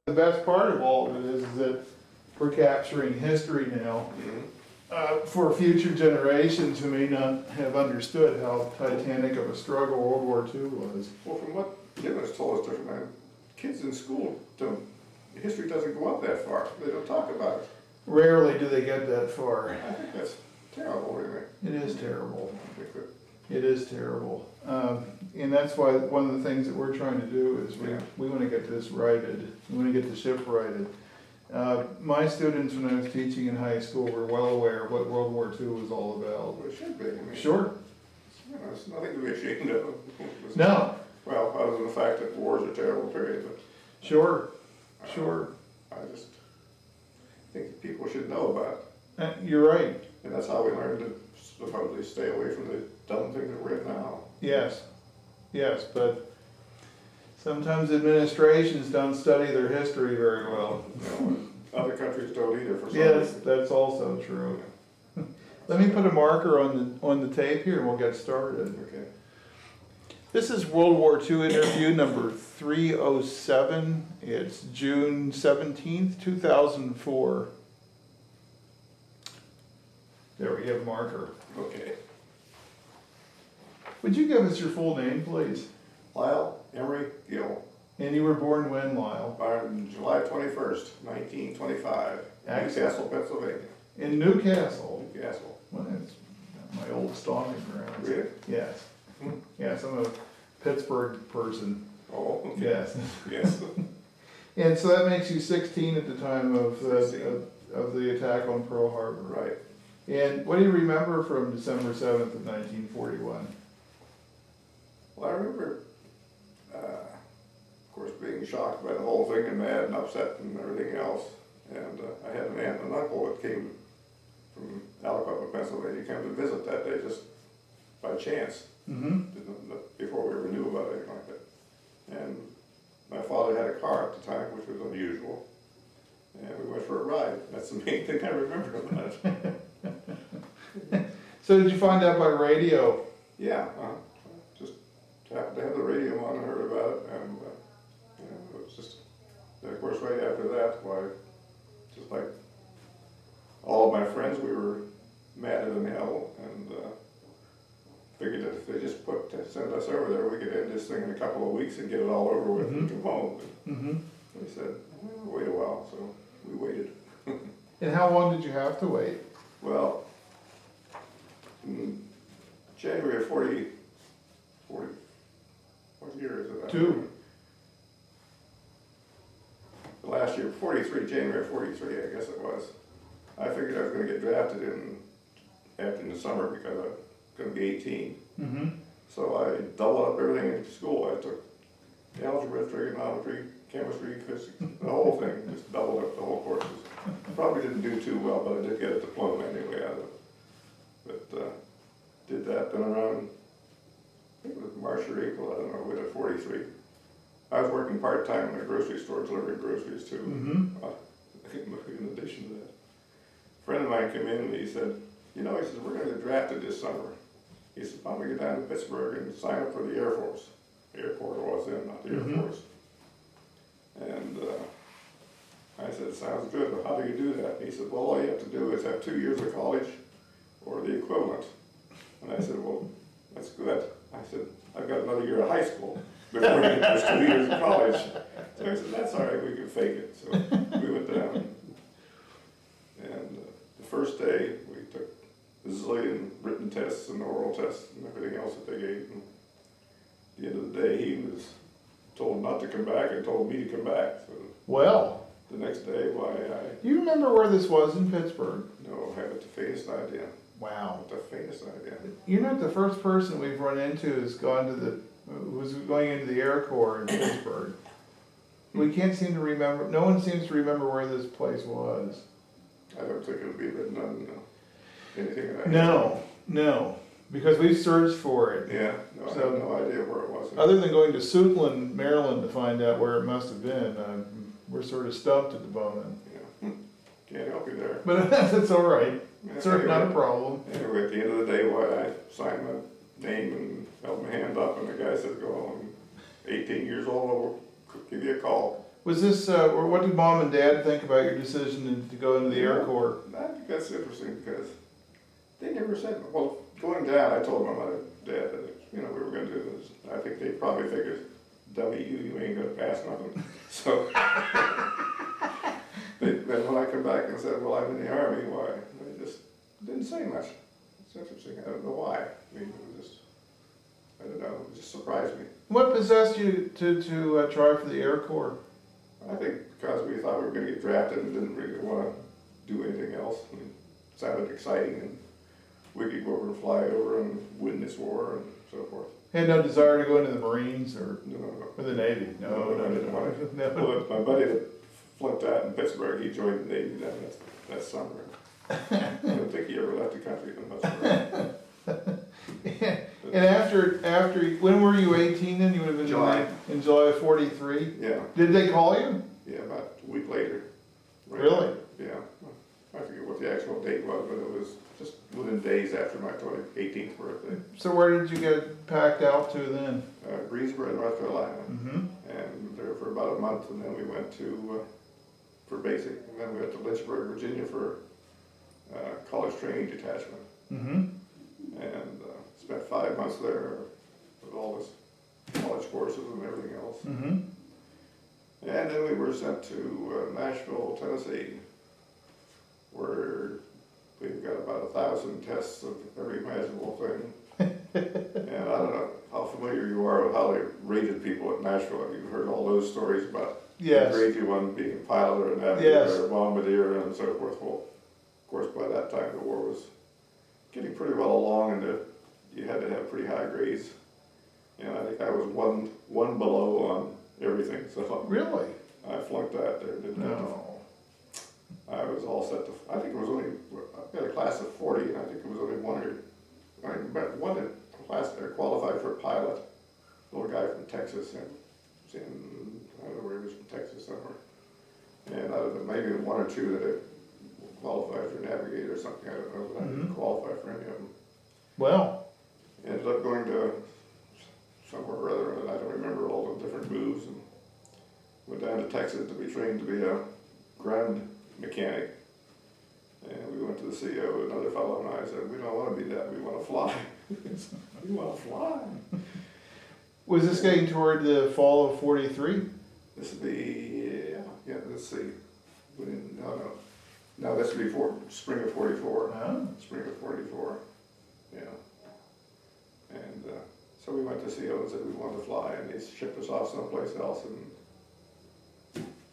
The best part of all of it is that we're capturing history now for future generations who may not have understood how titanic of a struggle World War II was. Well, from what Gill has told us different times, kids in school history doesn't go up that far. They don't talk about it. Rarely do they get that far. I think that's terrible, really. It is terrible. They could. It is terrible. And that's why one of the things that we're trying to do is we want to get this righted. We want to get the ship righted. My students, when I was teaching in high school, were well aware of what World War II was all about. Well, it should be. I mean, Sure. You know, it's nothing to be ashamed of. No. Well, other than the fact that wars are terrible, period. But, Sure. Sure. I just think that people should know about it. You're right. And that's how we learn to supposedly stay away from the dumb things that we're in now. Yes. Yes, but sometimes administrations don't study their history very well. You know, other countries don't either for some Yes, reason. that's also true. Let me put a marker on the tape here and we'll get started. Okay. This is World War II interview number 307. It's June 17th, 2004. There we have a marker. Okay. Would you give us your full name, please? Lyle Emery Gill, And you were born when, Lyle? born July 21st, 1925, Excellent. Newcastle, Pennsylvania. In Newcastle. Newcastle. Well, that's my old stomping grounds. Really? Yes. Yes, I'm a Pittsburgh person. Oh, okay. Yes. Yes. And so that makes you 16 at the time of 16. of the attack on Pearl Harbor. Right. And what do you remember from December 7th of 1941? Well, I remember, of course, being shocked by the whole thing and mad and upset and everything else. And I had an aunt and an uncle that came from Aliquippa, Pennsylvania, came to visit that day just by chance. Mm-hmm. Before we ever knew about anything like that. And my father had a car at the time, which was unusual. And we went for a ride. That's the main thing I remember about it. So did you find out by radio? Yeah, just happened to have the radio on and heard about it. And you know, it was just, and of course, right after that, why, just like all of my friends, we were mad as hell and figured that if they just send us over there, we could end this thing in a couple of weeks and get it all over with and come home. Mm-hmm. They said, well, wait a while, so we waited. And how long did you have to wait? Well, in January of 40, what year is it? Two. The last year, 43, January 43, I guess it was. I figured I was going to get drafted after the summer because I'm going to be 18. Mm-hmm. So I doubled up everything in school. I took algebra, trigonometry, chemistry, physics, the whole thing, just doubled up the whole courses. Probably didn't do too well, but I did get a diploma anyway out of it. But did that, then around, I think it was March or April, I don't know, we were at 43. I was working part-time in a grocery store, delivering groceries too, in addition to that. A friend of mine came in and he said, you know, he says, we're going to get drafted this summer. He said, why don't we get down to Pittsburgh and sign up for the Air Force? The airport was then, not the Air Force. And I said, sounds good, but how do you do that? He said, well, all you have to do is have 2 years of college or the equivalent. And I said, well, that's good. I said, I've got another year of high school before I get those 2 years of college. So I said, that's all right, we can fake it. So we went down. And the first day, we took a zillion written tests and oral tests and everything else that they gave. And at the end of the day, he was told not to come back and told me to come back. So Well, the next day, why, do you remember where this was in Pittsburgh? no, I haven't the faintest idea. Wow. Not the faintest idea. You're not the first person we've run into who's going into the Air Corps in Pittsburgh. We can't seem to remember, no one seems to remember where this place was. I don't think it'll be written on anything that I No, because we've searched for it. Yeah, no, I So- have no idea where it was. Other than going to Suitland, Maryland to find out where it must have been, we're sort of stumped at the moment. Yeah. Can't help you there. But that's all right. Yeah, It's not a problem. Anyway, at the end of the day, why, I signed my name and held my hand up, and the guy said, go on, I'm 18 years old, I'll give you a call. Was this, or what did mom and dad think about your decision to go into the Air Corps? I think that's interesting because they never said, well, going down, I told my mother, dad, that, we were gonna do this. I think they probably figured, dummy you ain't gonna pass nothing. So, then when I come back and said, well, I'm in the Army, why? They just didn't say much. It's interesting, I don't know why. I mean, it was just, I don't know, it just surprised me. What possessed you to try for the Air Corps? I think because we thought we were gonna get drafted and didn't really wanna do anything else. I mean, it sounded exciting and we could go over and fly over and win this war and so forth. Had no desire to go into the Marines or No. the Navy? No, I didn't want to. no. Well, my buddy that flunked out in Pittsburgh, he joined the Navy down that summer. I don't think he ever left the country much. And after, when were you 18 then? You would have been July. In July of 43? Yeah, Did they call you? yeah, about a week later. Right. Really? Yeah. I forget what the actual date was, but it was just within days after my 18th birthday. So where did you get packed out to then? Greensboro, North Carolina. Mm-hmm. And there for about a month, and then we went to, for basic, and then we went to Lynchburg, Virginia for college training detachment. Mm-hmm. And spent 5 months there with all this college courses and everything else. Mm-hmm. And then we were sent to Nashville, Tennessee, where we've got about 1,000 tests of every imaginable thing. And I don't know how familiar you are with how they rated people at Nashville. You've heard all those stories about Yes. the grade you one being a pilot or a navigator Yes. or a bombardier and so forth. Well, of course, by that time the war was getting pretty well along, and you had to have pretty high grades. And I think I was one below on everything. So Really? I flunked that there, didn't I? No. I was all set to, I think it was only, I had a class of 40, and I think it was only one that qualified for a pilot, little guy from Texas, and was in, I don't know where he was, from Texas somewhere. And maybe one or two that had qualified for navigator or something, I don't know, but I didn't qualify for any of them. Well. Ended up going to somewhere or other, and I don't remember all the different moves, and went down to Texas to be trained to be a ground mechanic. And we went to the CEO, another fellow, and I said, we don't want to be that, we want to fly. We want to fly. Was this getting toward the fall of 43? This would be, yeah, let's see. No, this would be spring of 44. Oh. Spring of 44, yeah. And so we went to CEO and said we wanted to fly, and they shipped us off someplace else, and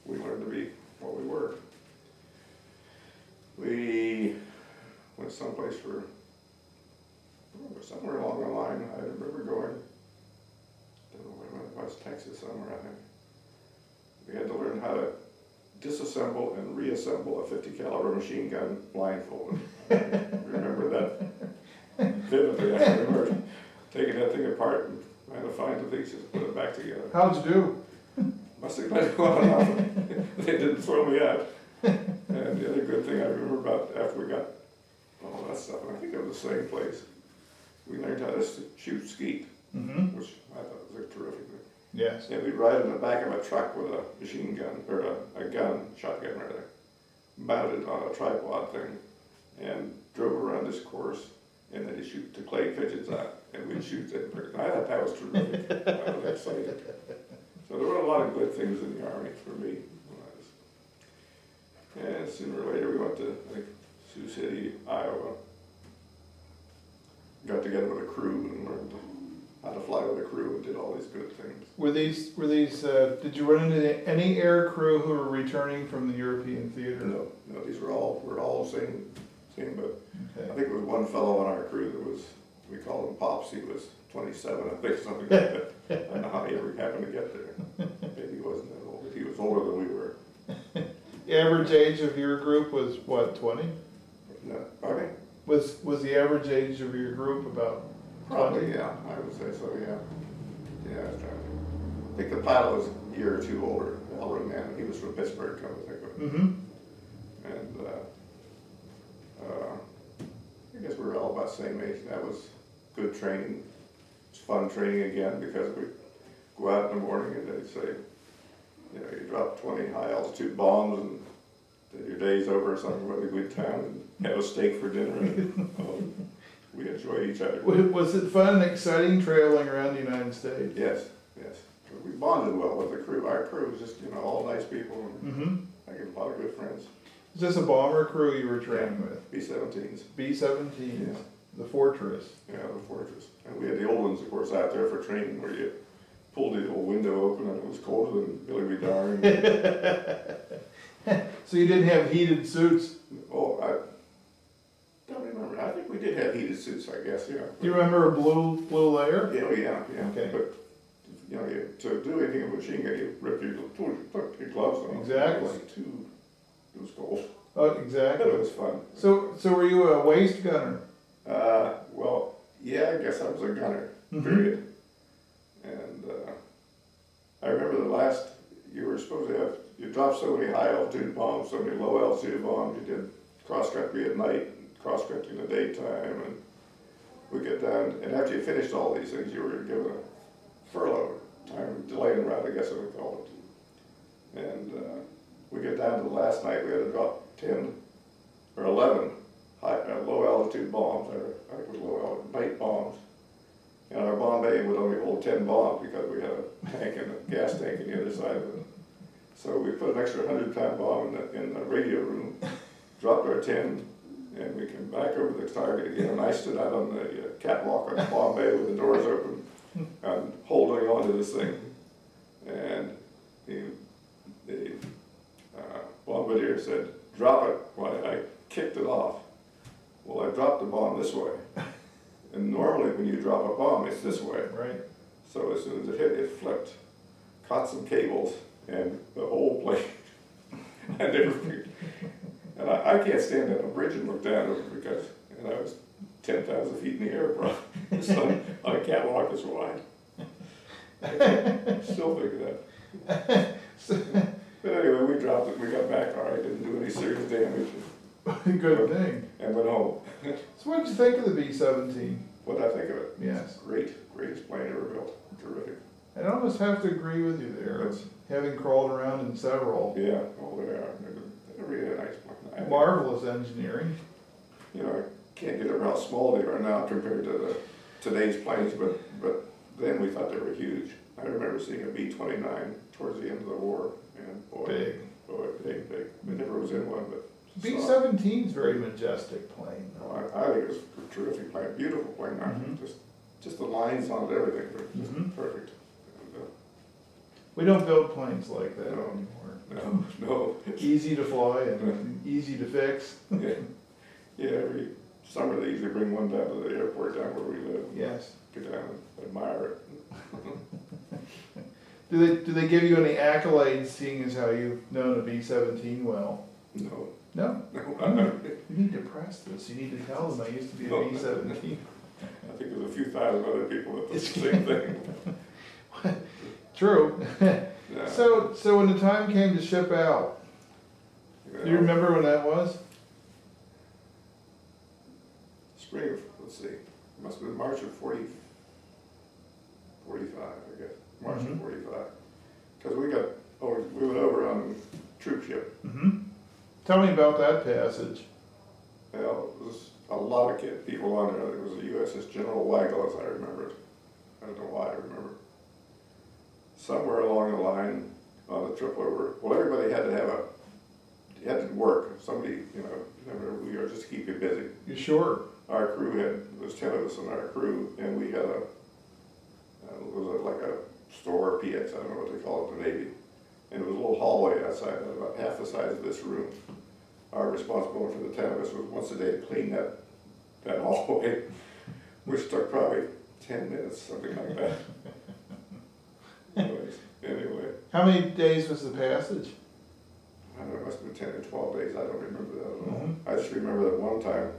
we learned to be what we were. We went someplace for, somewhere along the line, I remember going, I don't know where it was, Texas somewhere, I think. We had to learn how to disassemble and reassemble a 50 caliber machine gun blindfolded. I remember that vividly. I remember taking that thing apart and trying to find the pieces and put it back together. How'd you do? Must have been well enough. They didn't throw me out. And the other good thing I remember about after we got all that stuff, and I think it was the same place, we learned how to shoot skeet, which I thought was a terrific thing. Yes. And we'd ride in the back of a truck with a machine gun, or a gun, shotgun rather, mounted on a tripod thing, and drove around this course, and then he'd shoot the clay pigeons out, and we'd shoot them. I thought that was terrific. I was excited. So there were a lot of good things in the Army for me. And sooner or later we went to, I think, Sioux City, Iowa. Got together with a crew and learned how to fly with a crew and did all these good things. Were these, did you run into any air crew who were returning from the European theater? No, these were all same boat. Okay. I think there was one fellow on our crew that was, we called him Pops, he was 27, I think, something like that. I don't know how he ever happened to get there. Maybe he wasn't that old, but he was older than we were. The average age of your group was what, 20? No, pardon me? Was the average age of your group about 20? Probably, yeah, I would say so, yeah. Yeah, I was trying to. I think the pilot was a year or two older, elderly man. He was from Pittsburgh, come to think of it. Mm-hmm. And I guess we were all about the same age. That was good training. It was fun training again because we'd go out in the morning and they'd say, you know, you drop 20 high altitude bombs and then your day's over or something, really good time, and have a steak for dinner. And, we enjoy each other. Was it fun and exciting traveling around the United States? Yes, yes. We bonded well with the crew. Our crew was just, you know, all nice people, and Mm-hmm. I get a lot of good friends. Is this a bomber crew you were training with? B-17s. B-17s, Yeah. the Fortress. Yeah, the Fortress. And we had the old ones, of course, out there for training, where you pulled the old window open and it was colder than Billy be darned. So you didn't have heated suits? Oh, I don't remember. I think we did have heated suits, I guess, yeah. Do you remember a blue layer? Yeah, oh, yeah. Okay. But, you know, to do anything with a machine gun, you rip your gloves on. Exactly. It was cold. Oh, But exactly. it was fun. So were you a waist gunner? Well, yeah, I guess I was a gunner, Mhm. period. And I remember the last, you were supposed to have, you dropped so many high altitude bombs, so many low altitude bombs, you did cross country at night, cross country in the daytime, and we get down, and after you finished all these things, you were given a furlough, time delay and route, I guess I would call it. And we get down to the last night, we had to drop 10 or 11 low altitude bombs, or I think it was low altitude night bombs. And our bomb bay would only hold 10 bombs because we had a tank and a gas tank on the other side of it. So we put an extra 100-pound bomb in the radio room, dropped our 10, and we came back over the target again. And I stood out on the catwalk on the bomb bay with the doors open and holding on to this thing. And the bombardier said, "Drop it." Well, I kicked it off. Well, I dropped the bomb this way. And normally when you drop a bomb, it's this way. Right. So as soon as it hit, it flipped, caught some cables, and the whole plane, I never figured. And I can't stand on a bridge and look down over because, you know, I was 10,000 feet in the air, bro. So on a catwalk this wide. I still think that. But anyway, we dropped it, we got back all right, didn't do any serious damage, Good thing. and went home. So what did you think of the B-17? What did I think of it? Yes. Greatest plane ever built, terrific. I almost have to agree with you there, That's- having crawled around in several. Yeah, oh, they are, they're really a nice plane. Marvelous engineering. You know, I can't get over how small they are now compared to today's planes, but then we thought they were huge. I remember seeing a B-29 towards the end of the war, and boy, Big. big. I never was in one, but. B-17's very majestic plane, though. I think it was a terrific plane, beautiful plane, Mhm. just the lines on it, everything, were just Mhm. perfect. And, We don't build planes like that No. anymore. no, Easy to fly and easy to fix. yeah, every summer they usually bring one down to the airport down where we live. Yes. Get down and admire it. Do they give you any accolades, seeing as how you've known a B-17 well? No, No? no, You need to press this. You need to tell them I used to be a No. B-17. I think there's a few thousand other people that do the same thing. True. Yeah. So when the time came to ship out, do you remember when that was? Spring of, let's see, it must have been March of 45, I guess, March Mhm. of 45. Because we went over on troop ship. Mm-hmm. Tell me about that passage. Well, there was a lot of people on there. There was a USS General Waggle, as I remember it. I don't know why I remember. Somewhere along the line on the trip over, well, everybody had to had to work. Somebody, you know, never who you are, just to keep you busy. You sure? Our crew there was 10 of us in our crew, and we had like a store, PX, I don't know what they call it in the Navy. And it was a little hallway outside, about half the size of this room. Our responsibility for the 10 of us was once a day to clean that hallway, which took probably 10 minutes, something like that. Anyway, How many days was the passage? I don't know, it must have been 10 or 12 days, I don't remember that at all. Mhm. I just remember that one time,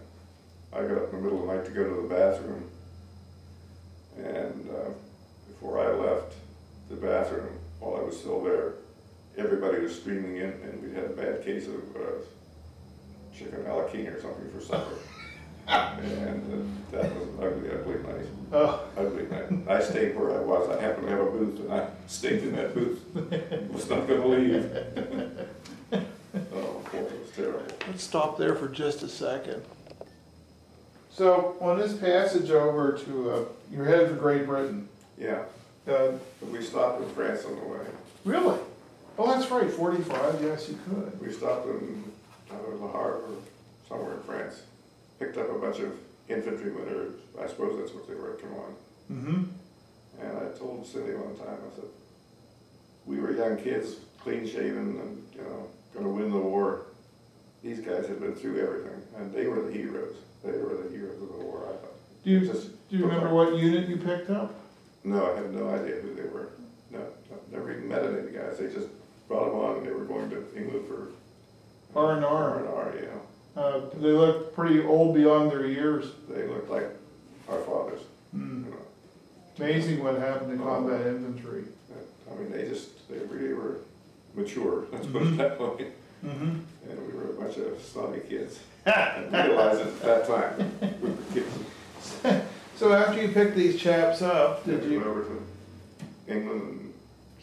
I got up in the middle of the night to go to the bathroom, and before I left the bathroom, while I was still there, everybody was streaming in, and we had a bad case of chicken a la king or something for supper. And that was an ugly, ugly night. Oh, Ugly night. I stayed where I was. I happened to have a booth, and I stayed in that booth. Was not gonna leave. Oh, boy, it was terrible. Let's stop there for just a second. so on this passage over to, you're headed for Great Britain. Yeah, Uh, but we stopped in France on the way. really? Oh, that's right, 45, yes, you could. We stopped in, I don't know, Le Havre or somewhere in France. Picked up a bunch of infantrymen, or I suppose that's what they were, come on. Mm-hmm. And I told Cindy one time, I said, we were young kids, clean shaven and, you know, gonna win the war. These guys had been through everything, and they were the heroes. They were the heroes of the war, I thought. Do you, Just do you remember what unit you picked up? No, I have no idea who they were. No, never even met any of the guys. They just brought them on, and they were going to England for R&R. R&R, yeah. They look pretty old beyond their years. They looked like our fathers, Mm. you know. Amazing what happened to combat infantry. I mean, they really were mature, let's put it that way. Mm-hmm. And we were a bunch of snotty kids. And realized it at that time, we were kids. So after you picked these chaps up, Did did we you? went over to England and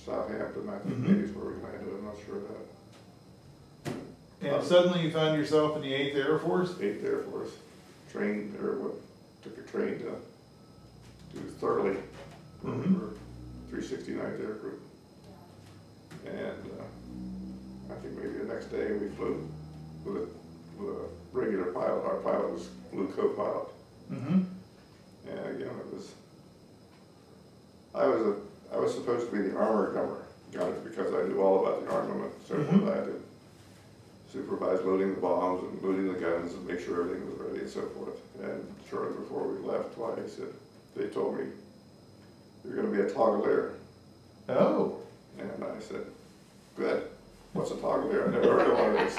Southampton, I think Mhm. maybe is where we landed, I'm not sure of that. And suddenly you found yourself in the 8th Air Force? 8th Air Force, trained, or what, took a train to do thoroughly for Mhm. 369th Air Group. And I think maybe the next day we flew with a regular pilot. Our pilot flew co-pilot. Mm-hmm. And again, I was supposed to be the armor gunner because I knew all about the armament, so Mhm. I had to supervise loading the bombs and loading the guns and make sure everything was ready and so forth. And shortly before we left, they told me, you're gonna be a toggler. Oh. And I said, good, what's a toggler? I never heard of one of these.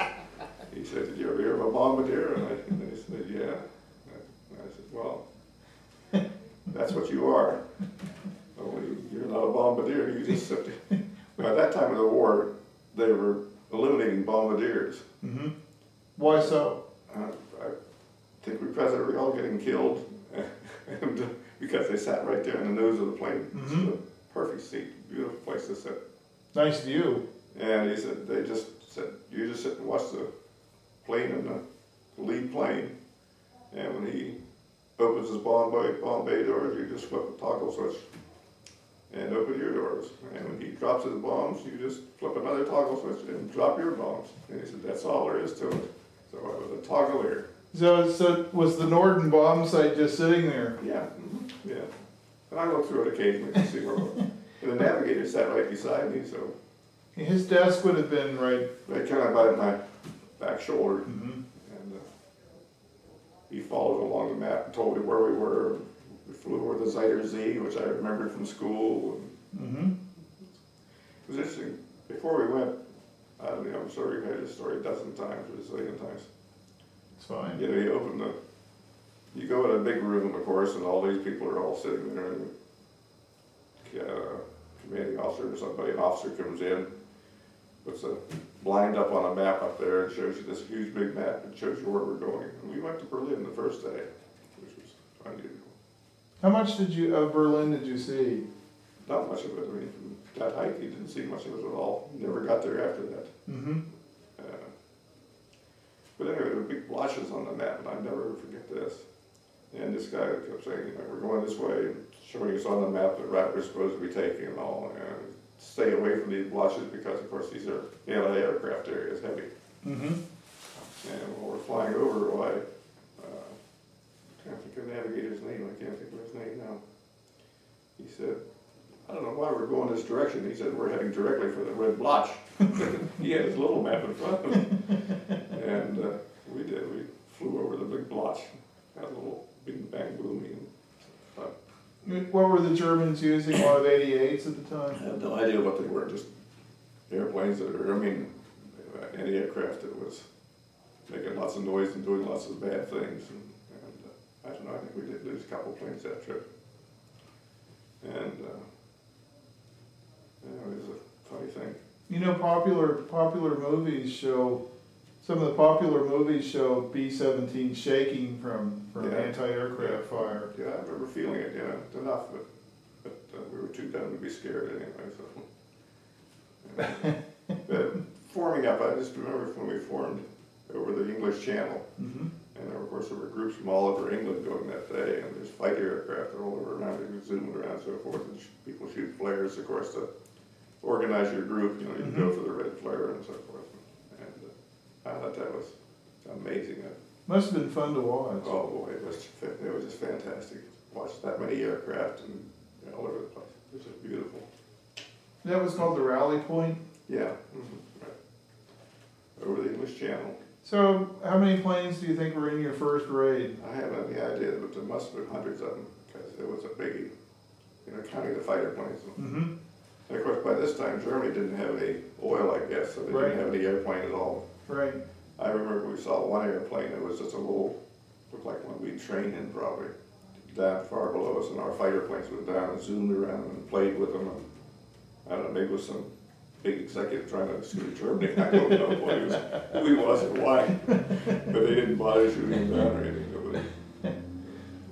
He said, did you ever hear of a bombardier? And I said, yeah. And I said, well, that's what you are. Only you're not a bombardier, you just sit there. At that time of the war, they were eliminating bombardiers. Mm-hmm. Why so? I think we present were all getting killed and because they sat right there in the nose of the plane. Mhm. It's a perfect seat, beautiful place to sit. Nice view. And he said, they just said, you just sit and watch the plane in the lead plane. And when he opens his bomb bay doors, you just flip the toggle switch and open your doors. And when he drops his bombs, you just flip another toggle switch and drop your bombs. And he said, that's all there is to it. So I was a toggler. So was the Norden bomb site just sitting there? Yeah, yeah. And I look through it occasionally to see where and the navigator sat right beside me, so His desk would have been right. right kind of by my back shoulder. Mm-hmm. And he followed along the map and told me where we were. We flew over the Ziter Z, which I remembered from school. Mm-hmm. It was interesting. Before we went, I'm sure you've heard this story a dozen times or a zillion times. It's fine. You know, you go in a big room, of course, and all these people are all sitting there, and commanding officer or somebody, an officer comes in, puts a blind up on a map up there and shows you this huge big map and shows you where we're going. And we went to Berlin the first day, which was unusual. How much of Berlin did you see? Not much of it. I mean, from that height, you didn't see much of it at all. Never got there after that. Mm-hmm. But anyway, there were big blotches on the map, and I'll never forget this. And this guy kept saying, you know, we're going this way, and showing us on the map the route we're supposed to be taking and all. And stay away from these blotches because, of course, these are anti-aircraft areas, heavy. Mm-hmm. And when we're flying over, I can't think of the navigator's name. I can't think of his name now. He said, I don't know why we're going this direction. He said, we're heading directly for the red blotch. He had his little map in front of him. And we did. We flew over the big blotch. Had a little bing bang boomy. What were the Germans using? A lot of 88s at the I time? have no idea what they were. Just airplanes that are, any aircraft that was making lots of noise and doing lots of bad things. And I don't know, I think we did lose a couple planes that trip. And it was a funny thing. You know, popular movies show some of the popular movies show B-17 shaking from Yeah. anti-aircraft fire. Yeah, I remember feeling it, enough, but we were too dumb to be scared anyway, so. Forming up, I just remember when we formed over the English Channel, Mm-hmm. and of course there were groups from all over England going that day, and there's fighter aircraft all over around, you can zoom around and so forth, and people shoot flares, of course, to organize your group, you go for the red flare and so forth. And I thought that was amazing. Must have been fun to watch. Oh boy, it was just fantastic. Watched that many aircraft and all over the place. It was just beautiful. That was called the Rally Point. Yeah, right. Over the English Channel. So, how many planes do you think were in your first raid? I haven't any idea, but there must have been hundreds of them because it was a biggie. Counting the fighter planes. Mm-hmm. And of course, by this time, Germany didn't have any oil, I guess, so they Right. didn't have any airplane at all. Right. I remember we saw one airplane that was just a little, looked like one we'd trained in probably, down far below us, and our fighter planes went down and zoomed around and played with them. And I don't know, maybe it was some big executive trying to scoot Germany. I don't know who he was or why, but they didn't bother shooting him down or anything.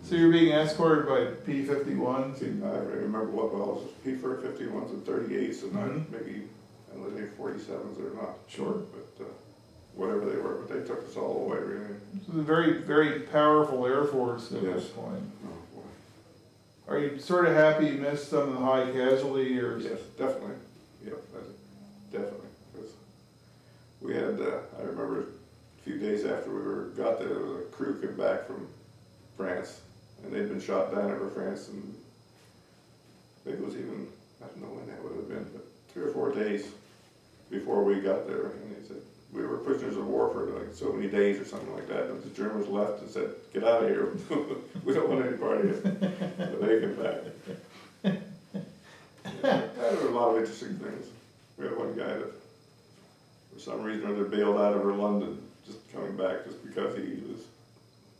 So you're being escorted by P-51s? I remember what well, it was P-51s and 38s, and Mhm. maybe I don't know if they 47s or not. Sure. But whatever they were, but they took us all the way, really. So it's a very, very powerful Air Force at Yes. this point. Oh, boy. Are you sort of happy you missed some of the high casualty years? Yes, definitely. Yep, definitely. 'Cause we had, I remember a few days after got there, there was a crew came back from France, and they'd been shot down over France, and it was even, I don't know when that would have been, but 3 or 4 days before we got there, and they said, we were prisoners of war for like so many days or something like that, and the Germans left and said, get out of here, we don't want any part of you. So they came back. There were a lot of interesting things. We had one guy that, for some reason or other, bailed out over London, just coming back just because he was,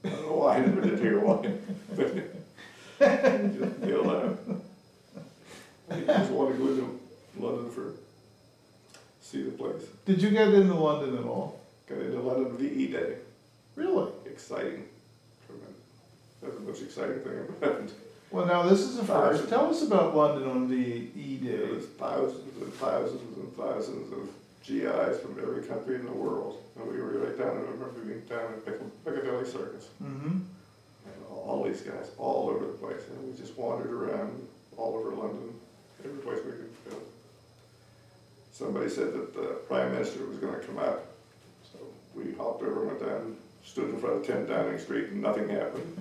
I don't know why, I never did hear why, but he just bailed out. He just wanted to go to London see the place. Did you get into London at all? Got into London VE Day. Really? Exciting. Tremendous. That's the most exciting thing ever happened. Well, now this is a first. Thousands. Tell us about London on VE There Day. was thousands and thousands and thousands of GIs from every country in the world. And we were right down, I remember being down at Piccadilly Circus. Mm-hmm. And all these guys, all over the place. And we just wandered around all over London, every place we could go. Somebody said that the Prime Minister was gonna come out. So we hopped over, went down, stood in front of 10 Downing Street, and nothing happened.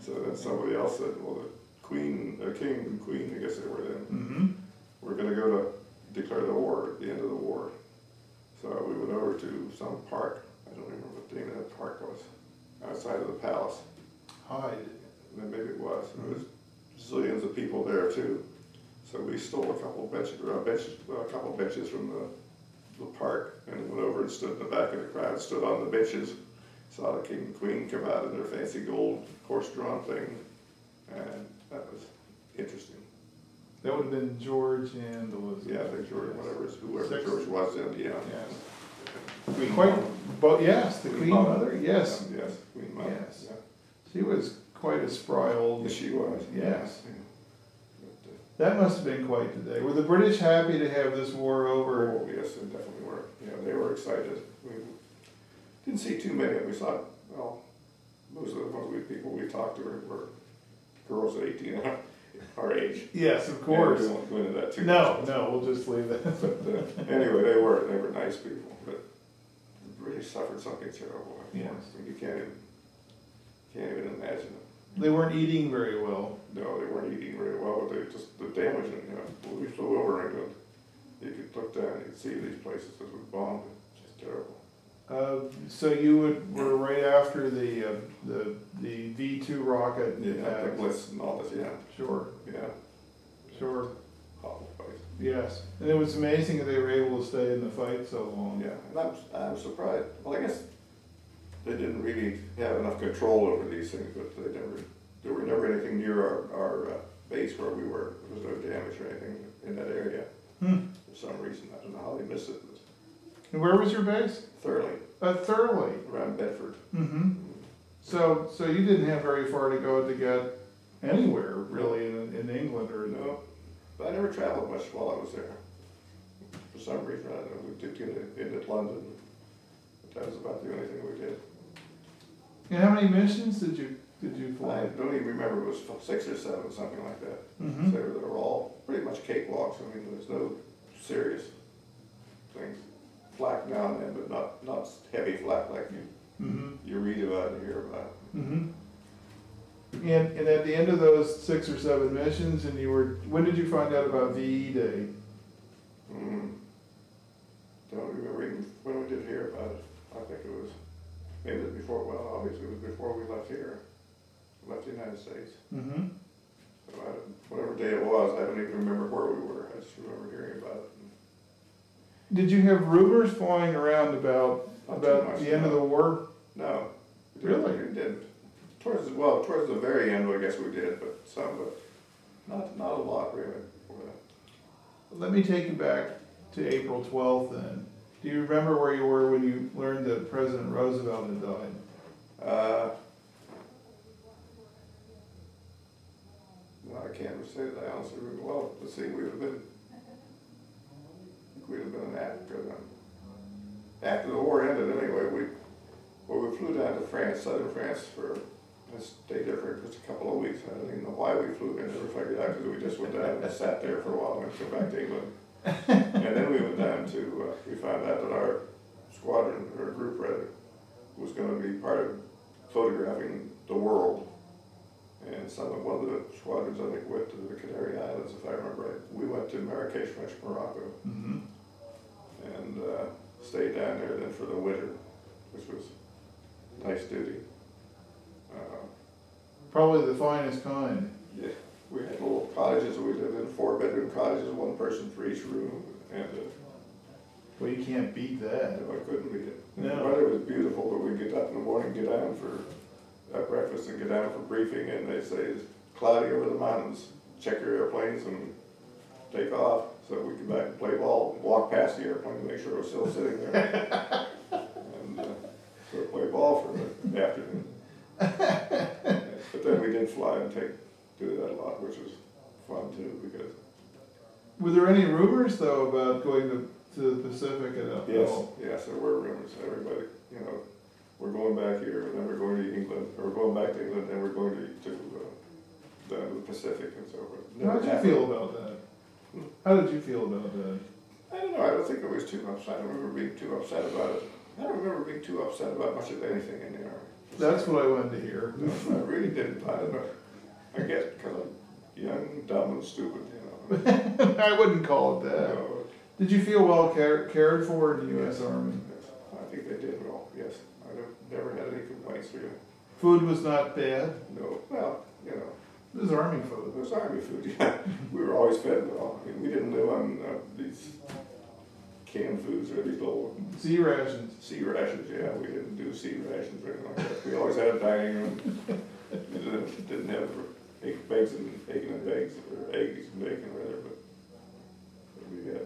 So then somebody else said, well, the King and Queen, I guess they were then, Mm-hmm. we're gonna go to declare the war, at the end of the war. So we went over to some park, I don't remember what the name of that park was, outside of the palace. Hyde. And then maybe it was, and there was zillions of people there too. So we stole a couple of benches from the park, and went over and stood in the back of the crowd, stood on the benches, saw the King and Queen come out in their fancy gold horse-drawn thing, and that was interesting. That would have been George and Elizabeth. Yeah, I think George, whoever Six. George was then, yeah. Yes. Queen Quite, Mother. but yes, the Queen Queen Mother. Mother, yes. Yes, Queen Mother. Yes. Yeah. She was quite a spry old. Yes, she was. Yes. Yeah. That must have been quite the day. Were the British happy to have this war over? Oh, yes, they definitely were. Yeah, they were excited. We didn't see too many. We saw, well, most of the people we talked to were girls at 18, our age. Yes, of course. Yeah, we won't go into that too much. No, we'll just leave that. But anyway, they were nice people. But the British suffered something terrible. Yes. You can't even imagine it. They weren't eating very well. No, they weren't eating very well, but they just, the damage, when we flew over England, you could look down, you could see these places that were bombed, just terrible. So you were right after the V2 rocket. Yeah, the Blitz and all this, yeah, Sure, yeah. sure, Awful place. yes. And it was amazing that they were able to stay in the fight so long. Yeah, and I'm surprised, well, I guess they didn't really have enough control over these things, but there were never anything near our base where we were. There was no damage or anything in that area. Hmm. For some reason, I don't know how they missed it, but And where was your base? Thurley, Thurley. around Bedford. Mm-hmm. So you didn't have very far to go to get anywhere really in England or No, but I never traveled much while I was there. For some reason, I don't know, we did get into London, but that was about the only thing we did. And how many missions did you I fly? don't even remember, it was 6 or 7, something like that. Mm-hmm. So they were all pretty much cakewalks, I mean, there's no serious things. Flak now and then, but not heavy flak like Mm-hmm. you read about and hear about. Mm-hmm. And at the end of those 6 or 7 missions, and when did you find out about VE Day? Don't remember even when we did hear about it. I think it was, maybe it was before, well, obviously it was before we left here, left the United States. Mm-hmm. So whatever day it was, I don't even remember where we were, I just remember hearing about it. Did you have rumors flying around about Not too much, the end of the war? No. We Really? didn't. Towards the very end, I guess we did, but not a lot really. Let me take you back to April 12th then. Do you remember where you were when you learned that President Roosevelt had died? No, I can't say that I honestly remember. Well, let's see, we'd have been in Africa then. After the war ended anyway, we flew down to France, southern France, for I stayed there for just a couple of weeks. I don't even know why we flew. I never figured out because we just went down and sat there for a while and then came back to England. And then we went down to, we found out that our squadron, or group rather, was going to be part of photographing the world. And one of the squadrons, I think, went to the Canary Islands, if I remember right. We went to Marrakesh, French Morocco, Mm-hmm. and stayed down there then for the winter, which was nice duty. Probably the finest kind. Yeah, we had little cottages. We lived in 4-bedroom cottages, one person for each room, and Well, you can't beat that. I couldn't beat it. No. The weather was beautiful, but we'd get up in the morning, get down for breakfast, and get down for briefing, and they say it's cloudy over the mountains. Check your airplanes and take off. So we come back and play ball, walk past the airplane to make sure it was still sitting there, and so play ball for the afternoon. But then we did fly and do that a lot, which was fun too, because. Were there any rumors though about going to the Pacific at all? Yes, there were rumors. Everybody, we're going back here, and then we're going to England, or we're going back to England, and we're going to the Pacific and so forth. How did you feel about that? How did you feel about that? I don't know. I don't think it was too upset. I don't remember being too upset about it. I don't remember being too upset about much of anything in the Army. That's what I wanted to hear. No, I really didn't. I don't know. I guess because I'm young, dumb, and stupid, I wouldn't call it that. No, Did you feel well cared for in the U.S. Army? yes, I think they did well, yes. I never had any complaints really. Food was not bad. No, well, It was Army food. it was Army food, yeah. We were always fed well. I mean, we didn't live on these canned foods or these little Sea rations. sea rations, yeah. We didn't do sea rations or anything like that. We always had a dining room. We didn't have bacon and eggs, or eggs and bacon rather, but we had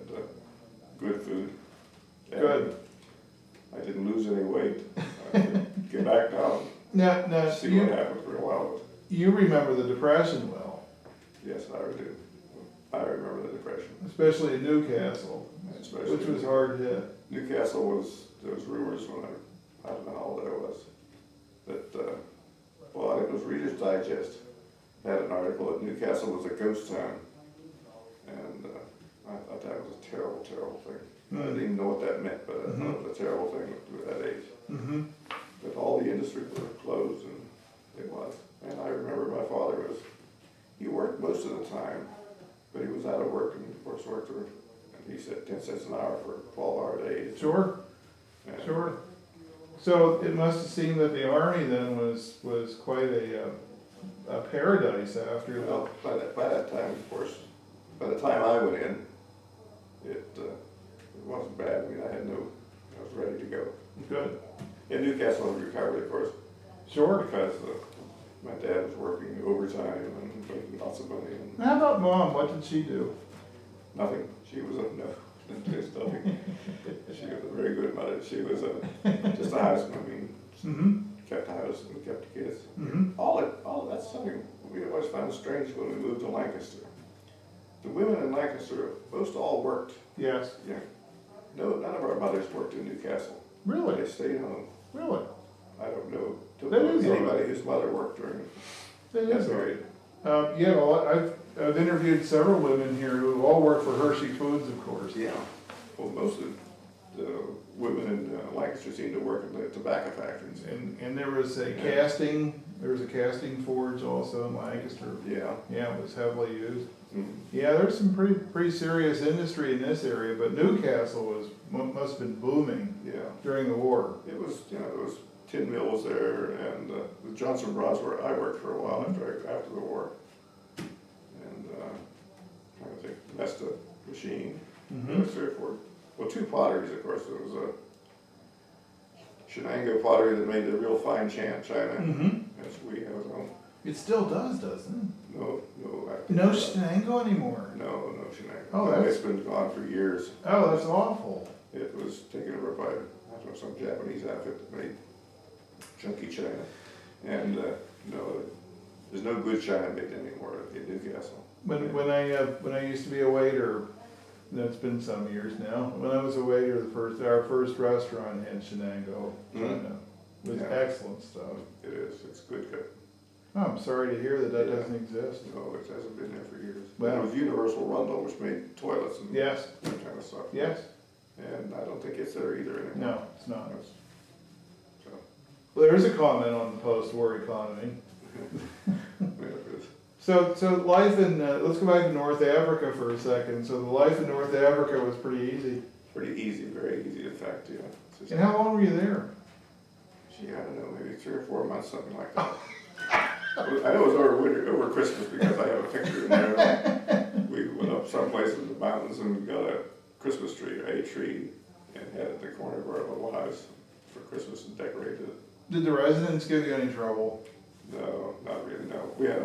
good food. And Good. I didn't lose any weight. I could get back down, Now, see what happened for a while. But you remember the Depression well, yes, I do. I remember the Depression. especially in Newcastle, Especially which was hard hit. Newcastle there was rumors when I don't know how old I was, that, well, I think it was Reader's Digest had an article that Newcastle was a ghost town. And I thought that was a terrible, terrible thing. I didn't even know what that meant, but I thought it was a terrible thing at that age. Mm-hmm. That all the industries were closed, and it was. And I remember my father he worked most of the time, but he was out of work, and of course worked for, and he said 10 cents an hour for 12-hour days. Sure, And sure. So it must have seemed that the Army then was quite a paradise after the. Well, by that time, of course, by the time I went in, it wasn't bad. I mean, I was ready to go. Good. In Newcastle, I recovered, of course, Sure. because my dad was working overtime and making lots of money and How about Mom? What did she do? nothing. She was just nothing. She was a very good mother. She was just a house. I mean, Mm-hmm, kept the house and kept the kids. mm-hmm. All that's something we always found strange when we moved to Lancaster. The women in Lancaster most all worked. Yes, Yeah. No, none of our mothers worked in Newcastle. really, They stayed home. really. I don't know That is anybody odd. whose mother worked during That that is right. period. Yeah, well, I've interviewed several women here who all work for Hershey Foods, of course. Yeah. Well, most of the women in Lancaster seemed to work in the tobacco factories. And there was a casting forge also in Lancaster. Yeah. Yeah, it was heavily used. Mm. Yeah, there's some pretty serious industry in this area, but Newcastle must have been booming Yeah. during the war. It was, there was tin mills there, and the Johnson Bras where I worked for a while after the war. And trying to think, Vesta machine. There was 3 or 4, well, 2 potteries, of course. There was a Shenango pottery that made the real fine china, Mm-hmm. as we have our own. It still does, doesn't it? No. No Shenango anymore. No Shenango. Oh, No, that's- it's been gone for years. Oh, that's awful. It was taken over by, I don't know, some Japanese outfit that made junky china. And, no, there's no good china made anymore in Newcastle. When I used to be a waiter, that's been some years now. When I was a waiter, our first restaurant had Shenango china. It was Yeah. excellent stuff. It is, it's good. Oh, I'm sorry to hear that Yeah. doesn't exist. No, it hasn't been there for years. Wow. It was Universal Rundle, which made toilets and Yes, that kind of stuff. yes, And I don't think it's there either anymore. no, it's not. That's- So, Well, there is a comment on the post-war economy. yeah, it is. So life in, let's go back to North Africa for a second. So the life in North Africa was pretty easy. Pretty easy, very easy, in fact, yeah. It's just- And how long were you there? Gee, I don't know, maybe 3 or 4 months, something like that. I know it was over Christmas because I have a picture in there. We went up someplace in the mountains and got a Christmas tree, or a tree, and had it in the corner of our little house for Christmas and decorated it. Did the residents give you any trouble? No, not really, no. We had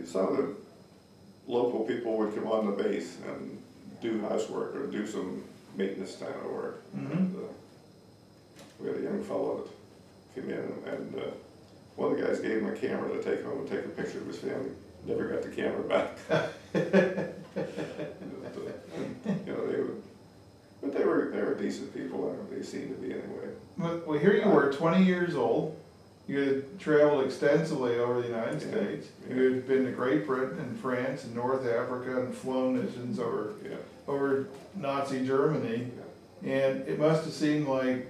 some of the local people would come on the base and do housework or do some maintenance kind of work. Mhm. And, we had a young fellow that came in and one of the guys gave him a camera to take home and take a picture of his family. Never got the camera back. You know, they were decent people, and they seemed to be anyway. Well, here you were, 20 years old. You had traveled extensively over the United Yeah, States. yeah. You had been to Great Britain and France and North Africa and flown missions Yeah, over Nazi Germany. yeah. And it must have seemed like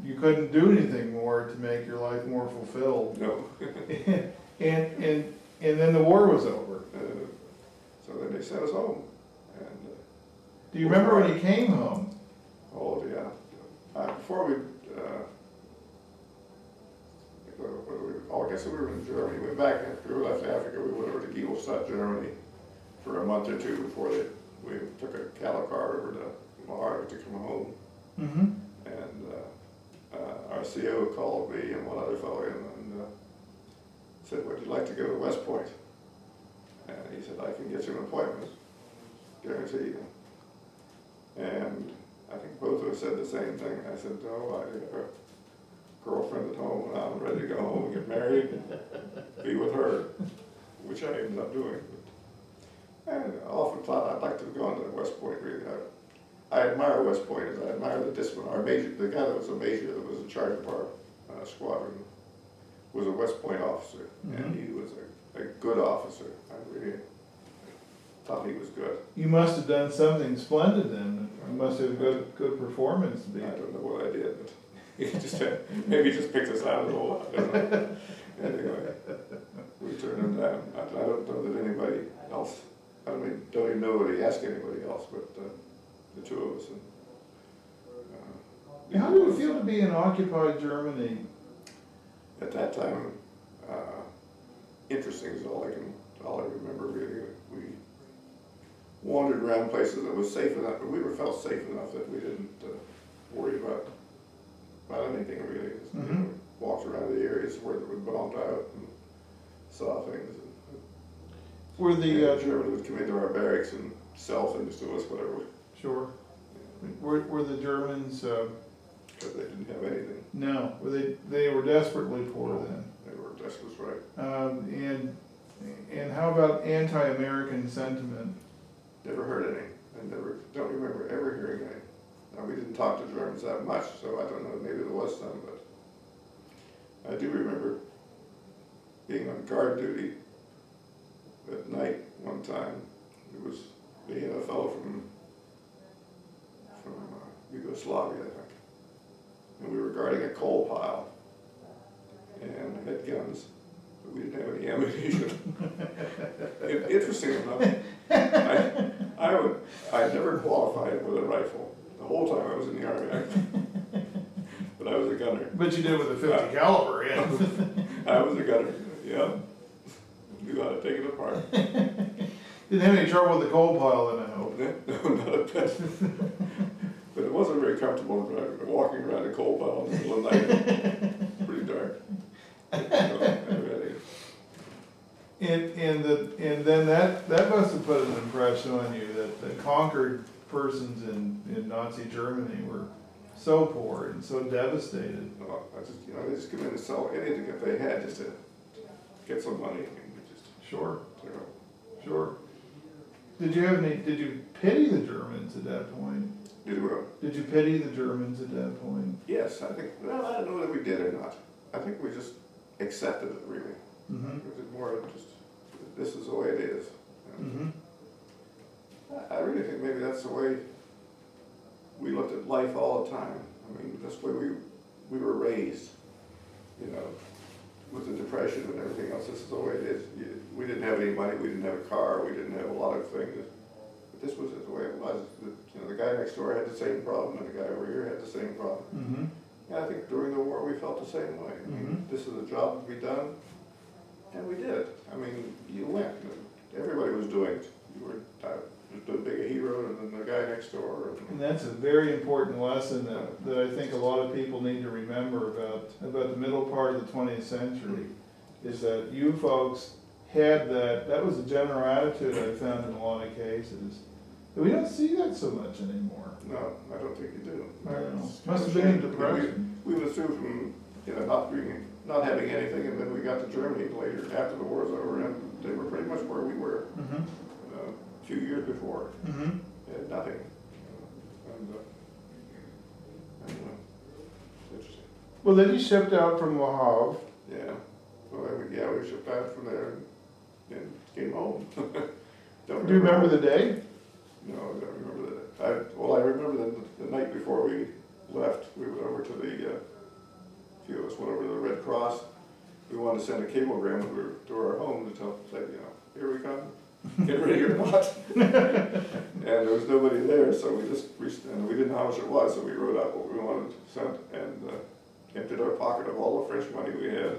you couldn't do anything more to make your life more fulfilled. No. And then the war was over. So then they sent us home. And Do you remember when you came home? oh yeah, before we I guess we were in Germany. We went back after we left Africa. We went over to Gill, Germany, for a month or 2 before we took a cattle car over to Lyle to come home. Mm-hmm. And our CO called me and one other fellow in and said, "Would you like to go to West Point?" And he said, "I can get you an appointment, guaranteed." And I think both of us said the same thing. I said, "No, I have a girlfriend at home and I'm ready to go home and get married and be with her," which I ended up doing. And I often thought I'd like to have gone to West Point, really. I admire West Pointers. I admire the discipline. Our major, the guy that was a major that was in charge of our squadron, was a West Point officer, and he was a good officer. I really thought he was good. You must have done something splendid then. You must have good performance to be. I don't know what I did, but he maybe just picked us out of the whole lot. I don't know. Anyway, we turned him down. I don't know that anybody else. I mean, don't even know that he asked anybody else, but the 2 of us. And, How did it feel to be in occupied Germany? At that time, interesting is all I remember really. We wandered around places that was safe enough, but we felt safe enough that we didn't worry about anything really. Just, you know, walked around the areas where it would bombed out and saw things. Were the Germans would come into our barracks and sell things to us, whatever. sure. Were the Germans, because they didn't have anything. no, they were desperately poor then. They were, that's was right. And how about anti-American sentiment? Never heard any. I don't remember ever hearing any. Now, we didn't talk to Germans that much, so I don't know, maybe there was some, but I do remember being on guard duty at night one time. It was me and a fellow from Yugoslavia, I think. And we were guarding a coal pile and had guns, but we didn't have any ammunition. Interesting enough, I never qualified with a rifle. The whole time I was in the Army, but I was a gunner. But you did with a 50 caliber, yeah. I was a gunner, yeah. Knew how to take it apart. Didn't have any trouble with the coal pile then, I hope. No, not a bit. But it wasn't very comfortable walking around a coal pile in the middle of the night. Pretty dark. And then that must have put an impression on you that the conquered persons in Nazi Germany were so poor and so devastated. No, they just come in and sell anything if they had just to get some money. Sure, You know. sure. Did you pity the Germans at that point? Did we? Did you pity the Germans at that point? Yes, I think, well, I don't know that we did or not. I think we just accepted it, really. Mm-hmm. It was more of just, this is the way it is. Mm-hmm. I really think maybe that's the way we looked at life all the time. I mean, that's the way we were raised, you know, with the Depression and everything else. This is the way it is. We didn't have any money, we didn't have a car, we didn't have a lot of things. But this was the way it was. The guy next door had the same problem, and the guy over here had the same problem. Mm-hmm. And I think during the war we felt the same way. I mean, this is a job to be done, and we did it. I mean, you went. Everybody was doing it. You were just as big a hero than the guy next door. And that's a very important lesson that I think a lot of people need to remember about the middle part of the 20th century, is that you folks had that was a general attitude I found in a lot of cases. But we don't see that so much anymore. No, I don't think you do. I don't know. It's Must have kind been of in shame. depression. We went through from, not having anything, and then we got to Germany later, after the war was over, and they were pretty much where we were. Mm-hmm. A few years before. Mm-hmm. They had nothing. And, I don't know. It's interesting. Well, then you shipped out from Le Havre. Yeah. Well, we shipped out from there and came home. Do you remember the day? No, I don't remember that. I remember the night before we left, we went over to a few of us went over to the Red Cross. We wanted to send a cablegram to our home to say, here we come, get ready or not. And there was nobody there, so and we didn't know how much it was, so we wrote out what we wanted to send and emptied our pocket of all the French money we had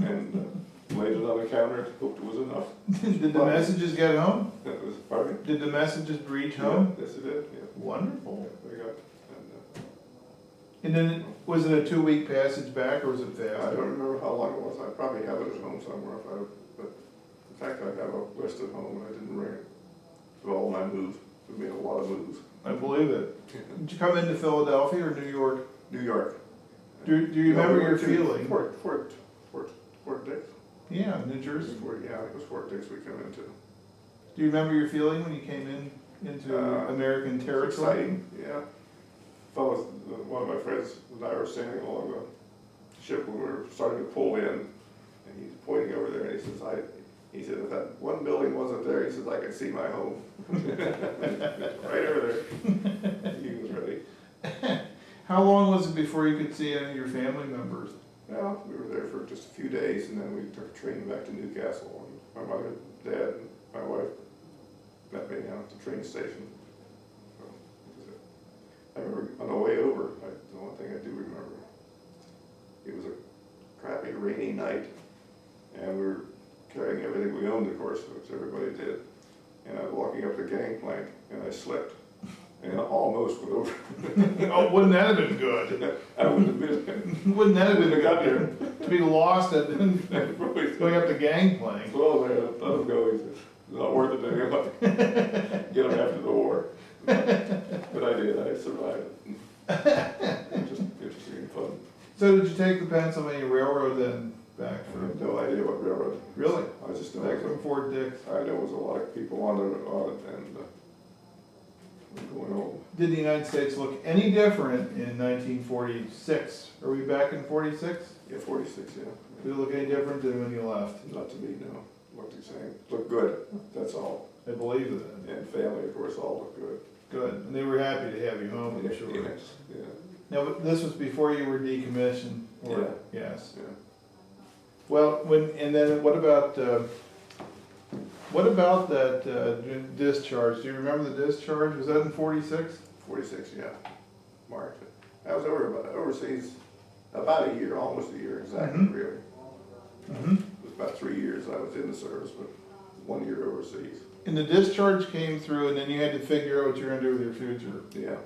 and laid it on the counter, hoped it was enough. Did the messages get home? That was, pardon me? Did the messages reach home? Yes, it did, yeah. Wonderful. We got, And then, was it a 2-week passage back, or was it I fast? don't remember how long it was. I probably have it at home somewhere. But in fact, I have a list at home and I didn't bring it. Of all my moves, we made a lot of moves. I believe it. Did you come into Philadelphia or New York? New York. Do you remember your feeling? Fort Dix. Yeah, New Jersey. It was Fort Dix we come into. Do you remember your feeling when you came into American territory? Exciting, yeah. One of my friends and I were standing along the ship when we were starting to pull in, and he's pointing over there, and he said, if that one building wasn't there, he says, I could see my home. Right over there. He was ready. How long was it before you could see any of your family members? Well, we were there for just a few days, and then we took a train back to Newcastle, and my mother, dad, and my wife met me down at the train station. So, that was it. I remember on the way over, the one thing I do remember, it was a crappy rainy night, and we were carrying everything we owned, of course, which everybody did, and I was walking up the gangplank, and I slipped, and I almost went over. Oh, wouldn't that have been good? I wouldn't have been. Wouldn't that have been Wouldn't have got good? To be lost at going up the gangplank. Well, there, let him go. It's not worth it anymore. Get him after the war. But I did. I survived. take the Pennsylvania Railroad then back I from, have no idea what railroad. really? I just know, Back from Fort Dix? I know there was a lot of people on it and, going home. Did the United States look any different in 1946? Are we back in 46? Yeah, 46, yeah. Did it look any different than when you left? Not to me, no. Looked the same. Looked good, that's all. I believe that. And family, of course, all looked good. Good, and they were happy to have you home, I'm sure. Yes, yeah, Now, but this was before you were decommissioned? or- Yeah. Yes. yeah. Well, and then what about that discharge? Do you remember the discharge? Was that in 46? 46, yeah. March. I was overseas about a year, almost a year exactly, Mhm. really. Mm-hmm. It was about 3 years I was in the service, but 1 year overseas. And the discharge came through, and then you had to figure out what you're gonna do with your future. Yeah.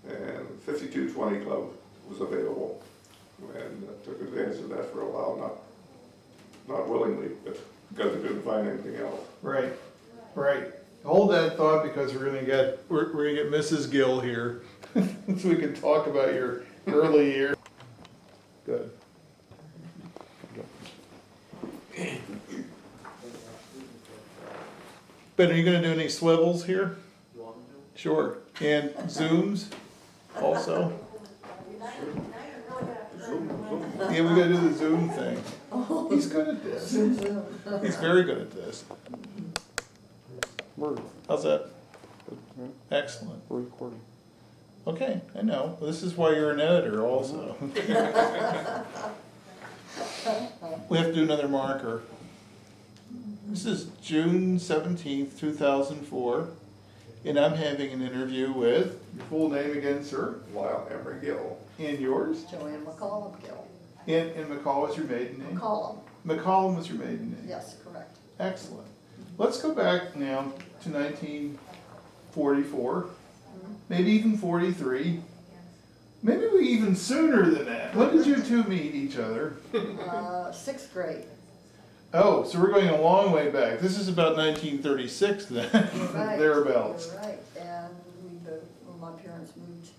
And 5220 Club was available, and I took advantage of that for a while, not willingly, but because I couldn't find anything else. Right, right. Hold that thought, because we're gonna get Mrs. Gill here, so we can talk about your early years. Good. Ben, are you gonna do any swivels here? Sure. And zooms also? Yeah, we gotta do the Zoom thing. He's good at this. He's very good at this. How's that? Excellent. We're recording. Okay, I know. This is why you're an editor also. We have to do another marker. This is June 17th, 2004, and I'm having an interview with, your full name again, sir, Lyle Emery Gill. and yours, Joanne McCollum Gill. and McCall was your maiden name? McCollum, McCollum was your maiden name? yes, correct. Excellent. Let's go back now to 1944, maybe even 43. Maybe we even sooner than that. When did you two meet each other? Sixth grade. Oh, so we're going a long way back. This is about 1936 then, You're right. thereabouts. You're right, and we both, well, my parents moved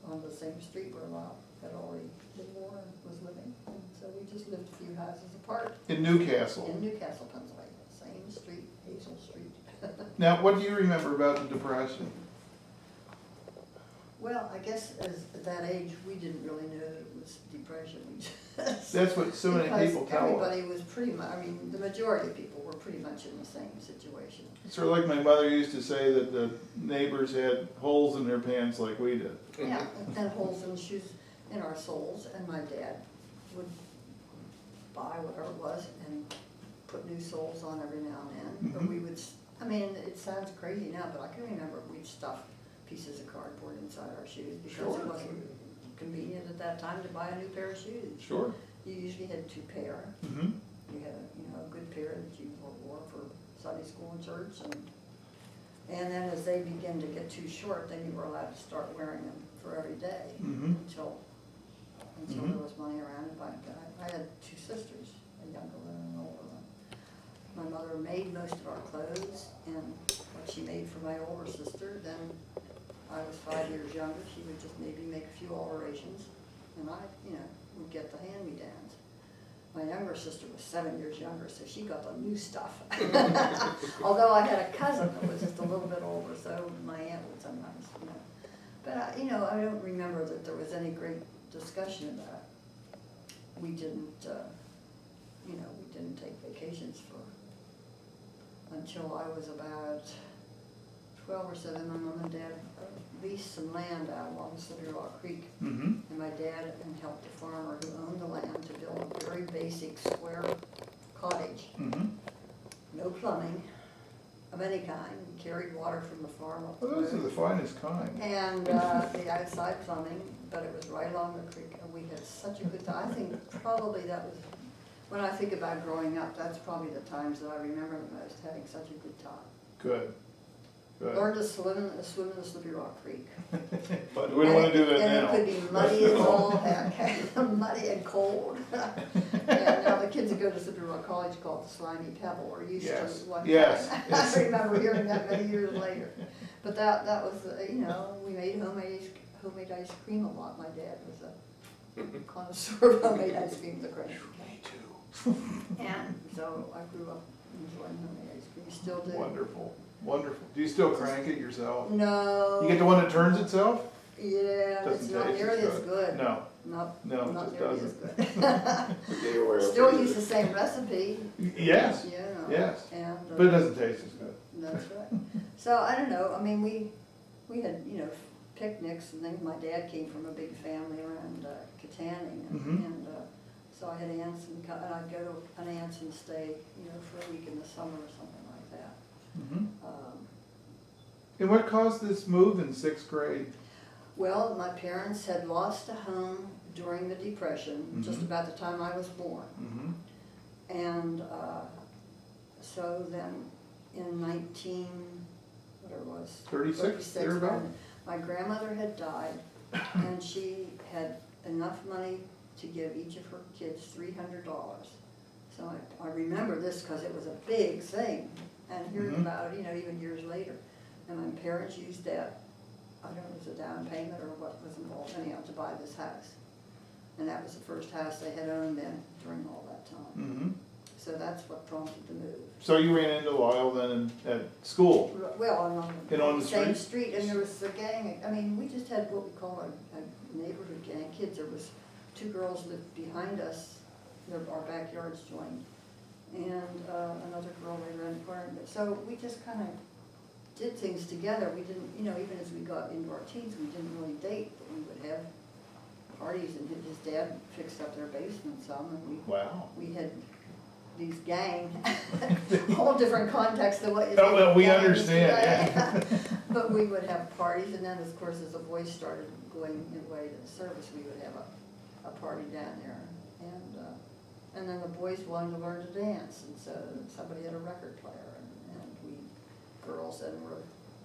on the same street where Lyle had already been born and was living. And so we just lived a few houses apart In Newcastle. in Newcastle, Pennsylvania, same street, Hazel Street. Now, what do you remember about the Depression? Well, I guess at that age, we didn't really know that it was depression. We just, That's what so many because people tell us. everybody was pretty much, I mean, the majority of people were pretty much in the same situation. Sort of like my mother used to say that the neighbors had holes in their pants like we did. Yeah, and holes in shoes in our soles, and my dad would buy whatever it was and put new soles on every now and then. Or we would, I mean, it sounds crazy now, but I can remember we'd stuff pieces of cardboard inside our shoes because Sure. it wasn't convenient at that time to buy a new pair of shoes. Sure. You usually had two pair. Mm-hmm. You had a good pair that you wore for Sunday school and church, and then as they began to get too short, then you were allowed to start wearing them for every day Mm-hmm. until Mhm. there was money around. I had two sisters, a younger one and an older one. My mother made most of our clothes, and what she made for my older sister, then I was 5 years younger, she would just maybe make a few alterations, and I, would get the hand-me-downs. My younger sister was 7 years younger, so she got the new stuff. Although I had a cousin that was just a little bit older, so my aunt would sometimes, But, I don't remember that there was any great discussion about it. We didn't, we didn't take vacations until I was about 12 or 7. My mom and dad leased some land out along Slippery Rock Creek. Mm-hmm. And my dad helped the farmer who owned the land to build a very basic square cottage. Mm-hmm. No plumbing of any kind. We carried water from the farm up the Well, those are road. the finest kind. And the outside plumbing, but it was right along the creek, and we had such a good time. I think probably that was, when I think about growing up, that's probably the times that I remember the most, having such a good time. Good. Good. Learned to swim in the Slippery Rock Creek. But we don't want to do that And now. it could be muddy and cold, muddy and cold. And now the kids that go to Slippery Rock College call it the Slimy Pebble, or used Yes. to one time. Yes. I remember hearing that many years later. But that was, we made homemade ice cream a lot. My dad was a connoisseur of homemade ice cream, the cranky Me cat. too. And so I grew up enjoying homemade ice cream, still do. Wonderful, wonderful. Do you still crank it yourself? No. You get the one that turns itself? Yeah, it's Doesn't not taste nearly as good. No, Not, no, it not just nearly as doesn't. good. We gave away our Still freezer. use the same recipe, Yes, you know. yes. And, but it doesn't taste as good. That's right. So I don't know, I mean, we had, you know, picnics and things. My dad came from a big family around Katanning, Mhm. and so I had aunts, and I'd go to an aunt's and stay, you know, for a week in the summer or something like that. Mhm. Um, And what caused this move in sixth grade? Well, my parents had lost a home during the Depression, just Mhm. about the time I was born. Mm-hmm. And so then in whatever it was. 36, thereabout? My grandmother had died, and she had enough money to give each of her kids $300. So I remember this because it was a big thing, and hearing Mhm. about it, you know, even years later. And my parents used that, I don't know, it was a down payment or what was involved, anyhow, to buy this house. And that was the first house they had owned then during all that time. Mm-hmm. So that's what prompted the move. So you ran into Lyle then at school? Well, and And on the same street? street, and there was a gang, I mean, we just had what we call a neighborhood gang, kids. There was 2 girls lived behind us, our backyards joined, and another girl right around the corner. So we just kind of did things together. We didn't, you know, even as we got into our teens, we didn't really date, but we would have parties, and his dad fixed up their basement some, and Wow. we had these gang, whole different context than what you Oh, well, we gangs understand, today. But we would have parties, and then, of course, as the boys started going away to the service, we would have a party down there. And then the boys wanted to learn to dance, and so somebody had a record player, and we girls then were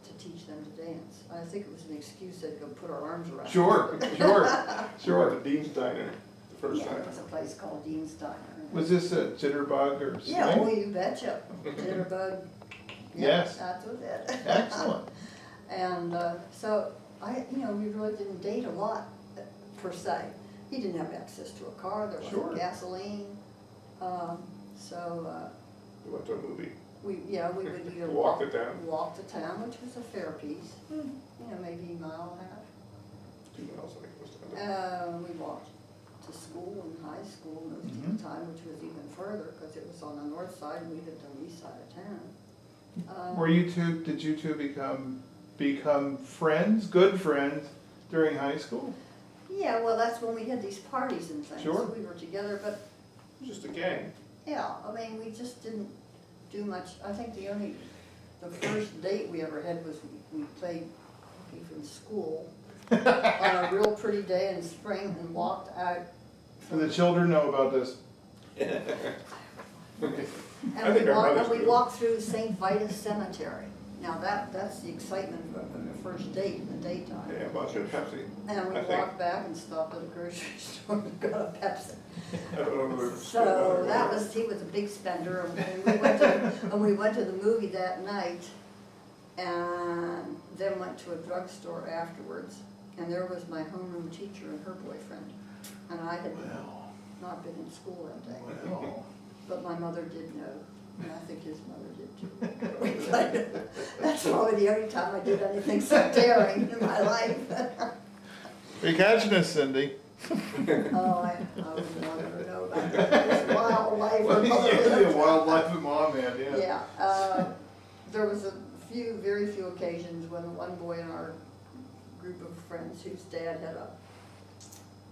to teach them to dance. I think it was an excuse to go put our arms around. Sure, them. sure, Sure, sure. the Dean's Diner, the first Yeah, time. there was a place called Dean's Diner. Was this a jitterbug or something? Yeah, oh, you betcha. Jitterbug. Yeah, Yes. that's what it. Excellent. And so you know, we really didn't date a lot per se. He didn't have access to a car. There Sure. wasn't gasoline. So We went to a movie. we would either Walk to town. walk to town, which was a fair piece. You know, maybe a mile and a half. 2 miles, I think it was. We walked to school and high school most of Mhm. the time, which was even further because it was on the north side and we lived on the east side of town. Did you two become friends, good friends, during high school? Yeah, well, that's when we had these parties and things. Sure. We were together, but It was just a gang. yeah, I mean, we just didn't do much. I think the first date we ever had was we played hockey from school on a real pretty day in spring and walked out. Do the children know about this? I And think our mothers we do. walked through St. Vitus Cemetery. Now that's the excitement of the first date in the daytime. Yeah, a bunch of Pepsi. And we I think. walked back and stopped at a grocery store and got a Pepsi. I don't know who it was. So he was a big spender, and we went to the movie that night, and then went to a drugstore afterwards, and there was my homeroom teacher and her boyfriend, and I had Well, not been in school that day, well. but my mother did know, and I think his mother did too. That's probably the only time I did anything so daring in my life. Are you catching this, Cindy? Oh, I wouldn't want her to know about this wild life her Well, mother yeah, lived. the wildlife of mom had, yeah. Yeah, there was very few occasions when one boy in our group of friends whose dad had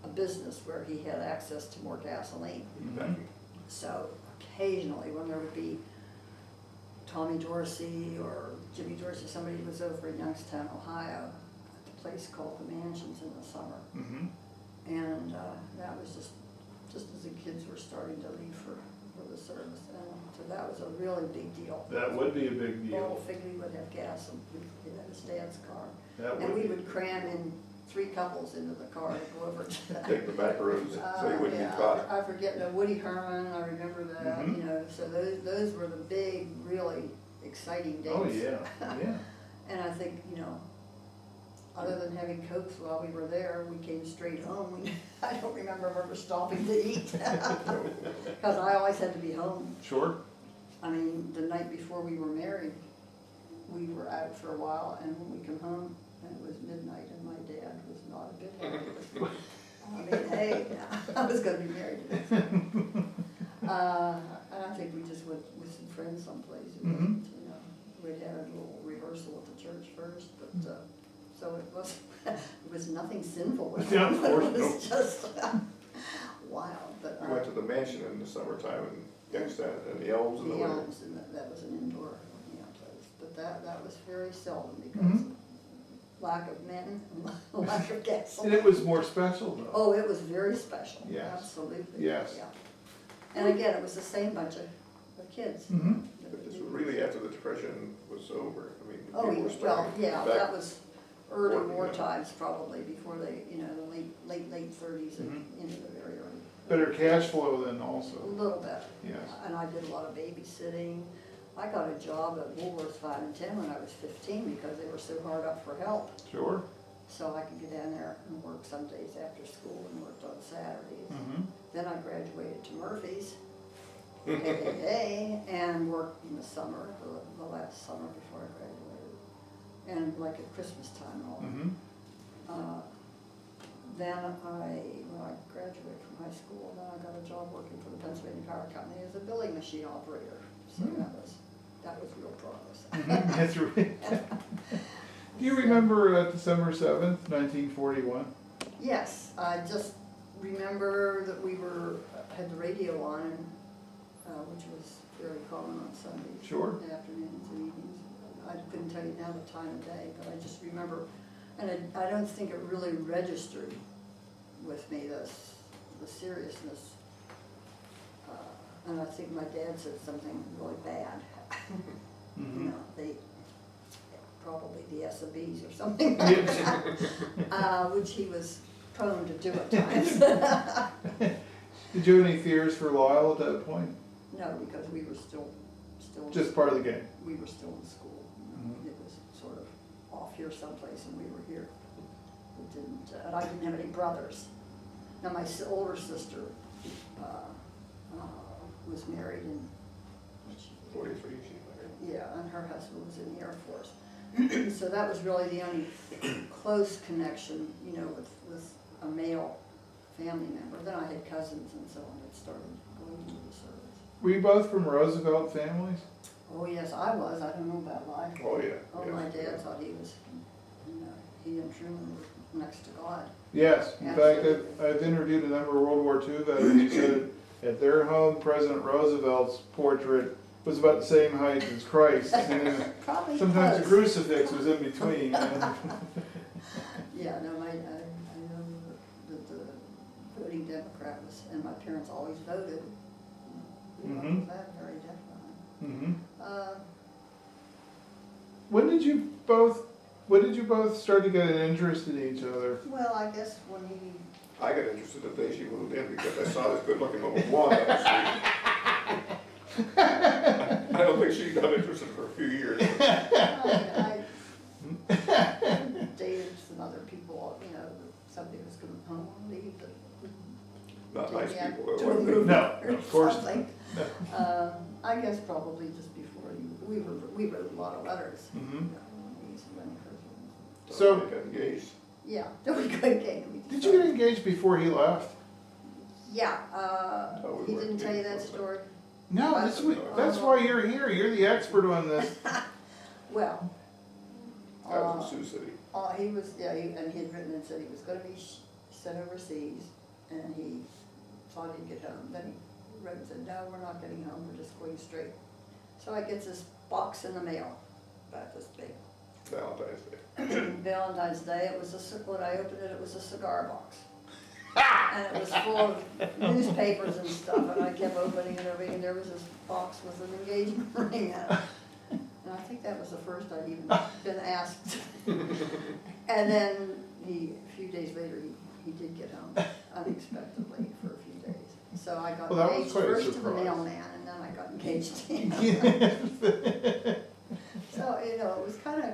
a business where he had access to more gasoline. Mhm. So occasionally when there would be Tommy Dorsey or Jimmy Dorsey, somebody was over in Youngstown, Ohio, at the place called the Mansions in the summer. Mhm. And that was just as the kids were starting to leave for the service. And so that was a really big deal. That would be a big Paul deal. Figley would have gas, and we'd have his dad's car. That And we be. would cram in 3 couples into the car to go over to that. Take the back roads, so you wouldn't Yeah, get caught. I forget, Woody Herman, I remember that, Mhm. you know, so those were the big, really exciting dates. Oh, yeah, yeah. And I think, you know, other than having Cokes while we were there, we came straight home. I don't remember ever stopping to eat, because I always had to be home. Sure. I mean, the night before we were married, we were out for a while, and when we come home, and it was midnight, and my dad was not a bit happy with me. I mean, hey, I was gonna be married to this. And I think we just went with some friends someplace. It wasn't, you know, we'd had a little rehearsal at the church first, but, so it was, it was nothing sinful with it. Yeah, of course, It was just wild, but. We went to the mansion in the summertime in Youngstown, and the elms in the The winter. elms, and that was an indoor, you know, place, but that was very seldom because of lack of men and lack of guests. And it was more special though. Oh, it was very special, Yes. absolutely. Yes. Yeah. And again, it was the same bunch of kids. Mm-hmm. But this was really after the Depression was over. I mean, Oh, people were yeah, well, starting yeah, back. that was early Working, war yeah. times probably, before they, you know, the late thirties and into the very early. Better cash flow then A also. little bit. Yes. And I did a lot of babysitting. I got a job at Woolworths 5 and 10 when I was 15 because they were so hard up for help. Sure. So I could get down there and work some days after school and worked on Saturdays. Mm-hmm. Then I graduated to Murphy's, hey, and worked in the summer, the last summer before I graduated. And like at Christmas time and all. Mm-hmm. Then when I graduated from high school, then I got a job working for the Pennsylvania Power Company as a billing machine operator. So that was real progress. That's right. Do you remember December 7th, 1941? Yes, I just remember that we had the radio on, which was very common on Sundays. Sure. Afternoons and evenings. I couldn't tell you now the time of day, but I just remember, and I don't think it really registered with me, the seriousness. And I think my dad said something really bad. Mm-hmm. You know, probably the SOBs or something, which he was prone to do at times. Did you have any fears for Lyle at that point? No, because we were still. Just part of the game. We were still in school. Mhm. It was sort of off here someplace, and we were here. It didn't, and I didn't have any brothers. Now my older sister was married in. 43, she married. Yeah, and her husband was in the Air Force. So that was really the only close connection, you know, with a male family member. Then I had cousins and so on that started going into the service. Were you both from Roosevelt families? Oh, yes, I was. I don't know about Lyle. Oh, yeah. Oh, yeah. my dad thought he was, you know, he and Truman were next to God. Yes. In fact, I've interviewed a number of World War II veterans who said at their home, President Roosevelt's portrait was about the same height as Christ. And then Probably sometimes the was. crucifix was in between. Yeah, no, I know that the voting Democrat was, and my parents always voted. Mhm. That very definitely. Mm-hmm. Uh, When did you both start to get an interest in each other? Well, I guess when he, I got interested the day she moved in because I saw this good-looking little blonde on the street. I don't think she got interested for a few years. I dated some other people, you know, somebody was going home and leave, but. Not nice Yeah, people. to though. a movie No, or of course not. something. I guess probably just before we wrote a lot of letters. Mhm. You know, when these women were- So- we got engaged. Yeah, we couldn't get. Did you get engaged before he left? Yeah, Oh, we he were didn't tell you that engaged. story? No, that's why you're here. You're the expert on this. Well. I was in Sioux City. He was, yeah, and he had written and said he was gonna be sent overseas, and he thought he'd get home. Then he wrote and said, no, we're not getting home, we're just going straight. So I get this box in the mail, about this big. Valentine's Day. Valentine's Day, when I opened it, it was a cigar box. And it was full of newspapers and stuff, and I kept opening it over, and there was this box with an engagement ring in it. And I think that was the first I'd even been asked. And then a few days later, he did get home unexpectedly for a few days. So I got Well, that was engaged quite a first to the surprise. mailman, and then I got engaged to him. So, you know, it was kind of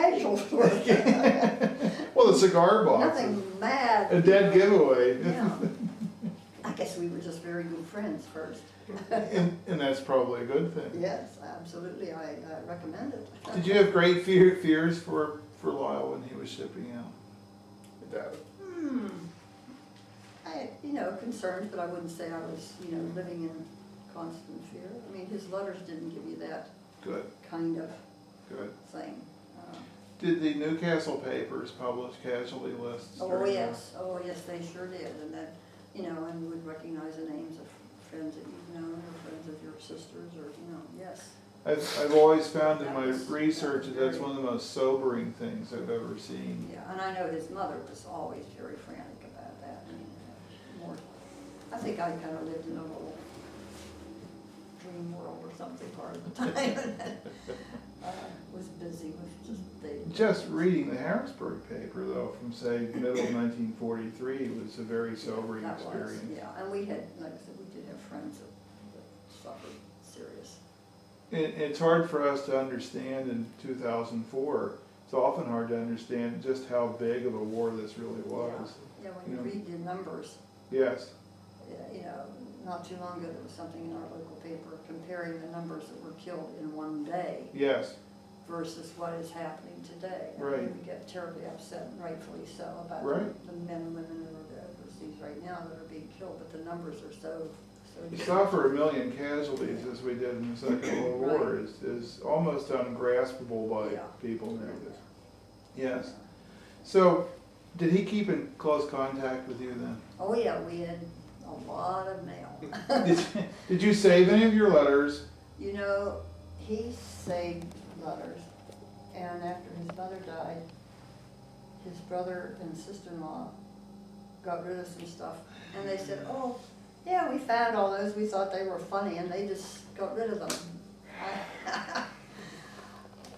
casual sort of thing. Well, the cigar box Nothing is mad. a dead giveaway. Yeah. I guess we were just very good friends first. And that's probably a good thing. Yes, absolutely, I recommend it. Did you have great fears for Lyle when he was shipping out? That, Concerned, but I wouldn't say I was, living in constant fear. I mean, his letters didn't give you that Good, kind of good. thing. Did the Newcastle papers publish casualty lists? Oh, during yes, they sure did, and that, and you would recognize the names of friends that you've known, or friends of your sisters, or, yes. I've always found in That my was- research that that's very- one of the most sobering things I've ever seen. Yeah, and I know his mother was always very frantic about that. I think I kind of lived in a little dream world or something part of the time. Was busy with just dating. Just reading the Harrisburg paper, though, from say middle of 1943 was a very sobering That was, experience. yeah, and we had, like I said, we did have friends that suffered serious. It's hard for us to understand in 2004. It's often hard to understand just how big of a war this really was. Yeah, when you read the numbers, Yes, not too long ago, there was something in our local paper comparing the numbers that were killed in one day yes, versus what is happening today. I mean, Right. we get terribly upset, and rightfully so, about Right. the men and women that are overseas right now that are being killed, but the numbers are so to different. suffer 1 million casualties as we did in the Second World War Right. is almost ungraspable by Yeah. people nowadays. Yes. So, did he keep in close contact with you then? Oh, yeah, we had a lot of mail. Did you save any of your letters? He saved letters, and after his mother died, his brother and sister-in-law got rid of some stuff, and they said, oh, yeah, we found all those, we thought they were funny, and they just got rid of them.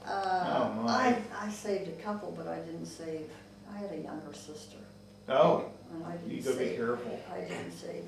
Oh, my. I saved a couple, but I didn't save, I had a younger sister, Oh, and I you didn't gotta be save, careful. I didn't save